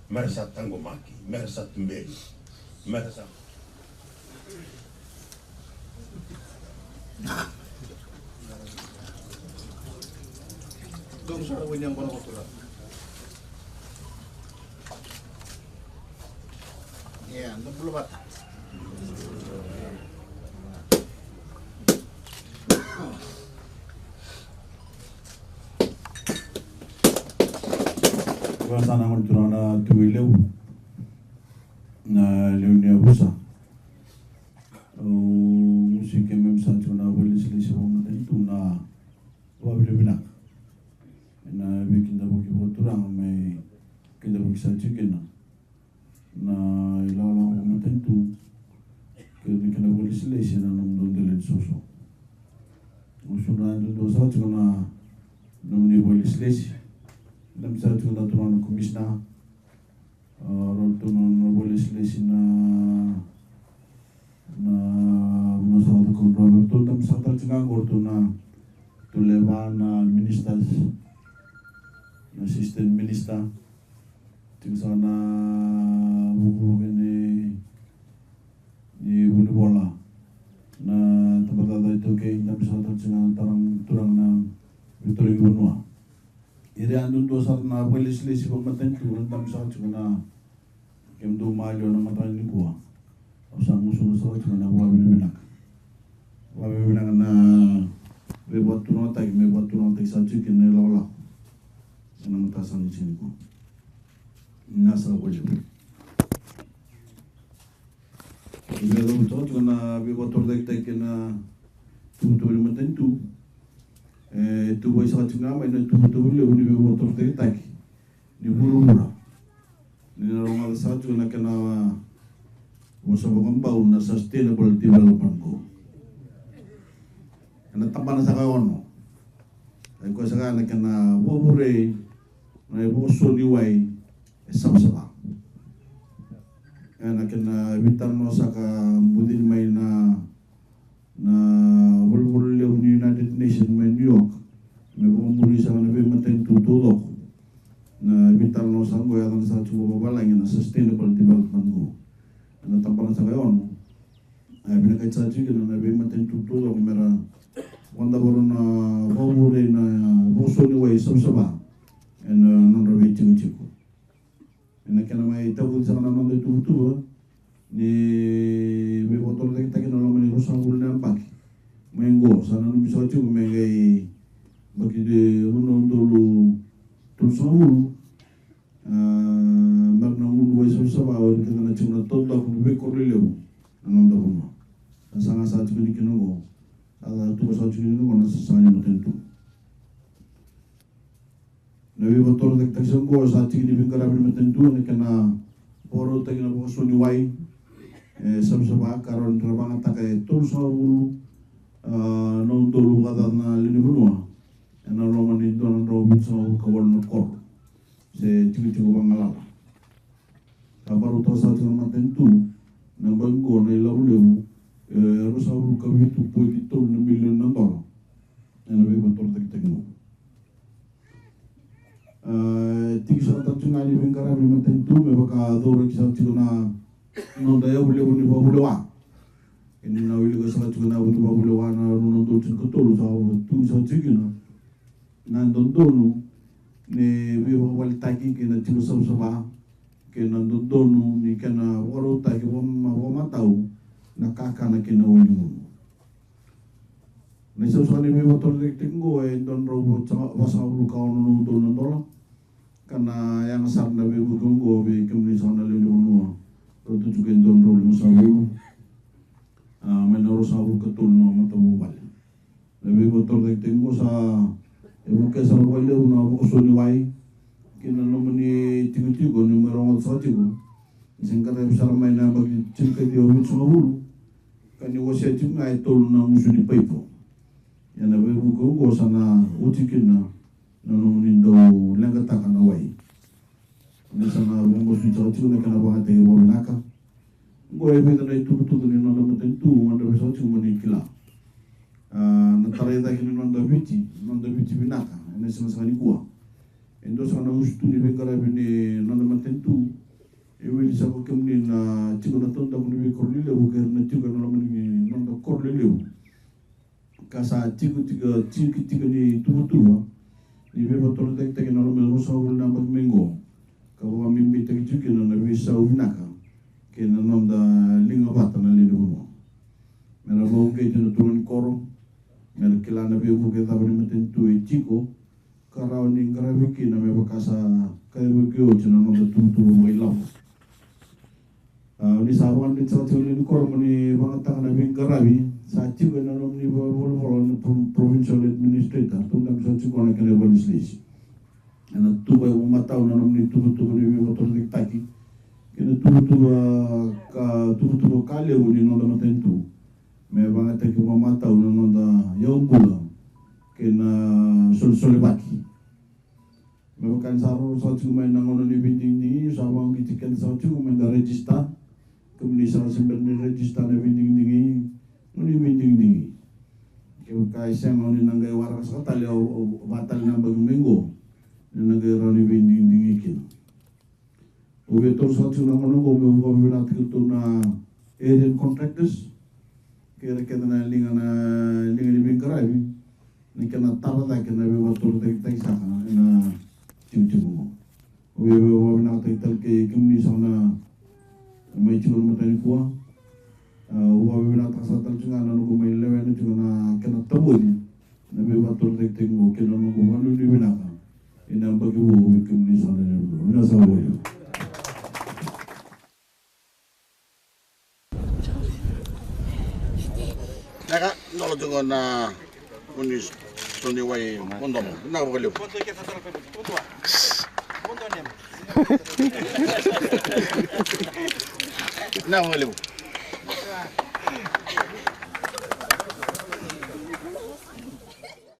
Mersat Tanggomaki, Mersat Mbeli, Mersat Dong sa awin yang bola kotora. Ya, untuk belum bat. Sana ngulturana tuwilew na leunia busa. Musik yang memang sana boleh orang itu na wabila binak. Na bikin dah bagi ngulturang me kita bagi saja kena. Na ilalang orang itu kita kena boleh selesai na nung dolen soso. Musuhan itu dosa juga na nung ni boleh selesai. Dalam satu tuan komisna, orang tuan boleh selesai na masalah kontrol tu dalam satu cengang orang na tulevan na minister, assistant minister, tinggal na buku ni bunuh bola, na tempat ada itu ke dalam satu cengang turang na Victoria Bunua. Iri andun dosa na boleh selesai pembantian tu dalam satu na kem tu malu na mata ni kuah. Usah musuh satu na buat binak na bebuat tu nota satu kena lawa. Yang mata sana sini kuah. Nasa boleh. Ibu tu satu na bebuat tu kena tu pembantian tu. Tu boleh satu nama ini tu boleh uni motor tertaki ni buru-buru ni orang ada satu nak kena musuh bau na sustainable development ko na tapan sa kaon ko sa nak kena bubure na buso liway sabsaba na kena bitan no sa ka mudin may na bulu United Nations may New York may bumuli sa kanila matay tutulok na bital no sa ko yatan sa tuwa babalangin na sustainable development ko na tampalan sa kayon ay binagay sa chikin na matay tutulok mera wanda baro na bumuli na buso ni way sabsaba and non-ravate chiko na kaya may tawag sa kanila na tutuwa ni may botol na kita kinalaman ni Rosang Gul na pagi menggo sana nung bisa cukup mengai bagi de unong dulu tulsawul magna ulu way sabsaba awal kita na cuma toda kung bekorlelew anong daw mo sanga sa cukup ni kinungo ala tu sa cukup ni kinungo nasa sanya matentu nabi botol na kita sanggo sa cukup ni bingkarabil matentu ni kana poro tayo na bukas ni way sabsaba karon trabangan takay tulsawul non tolu kata na lini bunua, ena roman itu na robin sama kawan nukor, se ciku bangalala. Kabar utara saat yang matentu, na banggo na ilau lewu, harus abru kami tu poi kitol na milion na dolar, ena be betul tek-tekno. Tiga saat cungali bengkara be matentu, me baka dore kisah ciku na nondaya lewu ni bahulewa. Ini na wili ko sa tuwa na wili babulewa na nung tulsin ko tolo sa tung sa chicken na nandondonu ni biwa wali taki kina chilo sabsaba kina nandondonu ni kina waro taki wama tau na kaka na kina wili mo na sabsaba ni biwa tolo tinggo don robo wasa ulu kao nung tolo nandolo kana yang sar na biwa konggo bi kemni sa na lili mo roto chukin don robo sa ulu menurut sahabu ketul no matabu bal. Lebih betul dek tengok sa ibu kesal wale una boso ni wai kina no meni tigo numero 1 sa tigo. Singkata besar maina bagi cingkai dia mit sahabu. Kani wasia cingai tol na musuni paipo. Yana bebu ko sana utikina no nindo lenga takana wai. Ni sana bongo su sa tigo na kana ba te wa naka. Gue betul itu betul ni nonton tentu, nonton besok cuma ni kila. Nantara kita kini nonton bici binaka. Ini sama sekali kuah. Endo sana ustu ni bengkara bini nonton tentu. Iwi sa ko kemni na tigo na tonda mo ni korlile bu ker na tigo na mani nonda korlile. Kasa tigo ni tuwa. Ni bebo tolo tek na lo mel rosa ul na magmengo. Kawa mimbi tek tigo na bisa ubinaka. Kena nonda linga bata na lido mo. Mera mo ke tino tuan koro. Mera kila na bebo ke tabani matentu e tigo. Karau ni ngraviki na bebo kasa kaya bukyo tino nonda tutu mo ilaw. Ni sawan din sa tiyuli ni koro mo ni bangatang na bingkarabi. Sa tigo na nom ni bolo na provincial administrator. Tundang sa tigo na kaya legislation. Na tuba yung mataw na nom ni tubo ni bebo tolo taki. Kena tubo kali u ni nonda matentu. Me bangata ki mata u nonda yaumbula. Kena sol baki. Me bukan saru sa tigo main nangono ni binding ni sabang kitikan sa tigo main da register. Kemudian sa semben register na binding ni. Kaya kaya siyang ni nanggay waras katali o batal na bagmenggo. Nanggay rani binding ikin. Ubetor sa tigo nangono ko me ubabinat kito na alien contractors. Kaya na linga ni bingkarabi. Ni kena tarata kena bebatur tek sa na tigo mo. Ubabinat ital kay kemni sa na may tigo matani kuwa. Ubabinat sa tal tinga na nugo may lewen tigo na kena tabo ni. Na bebatur tek mo kena nugo ano ni binaka. Ina bagi wo kemni sa na nugo. Ina sa wo. Naka nolo tungo na munis soni wai mondo mo. Na ko liu. Na ko liu.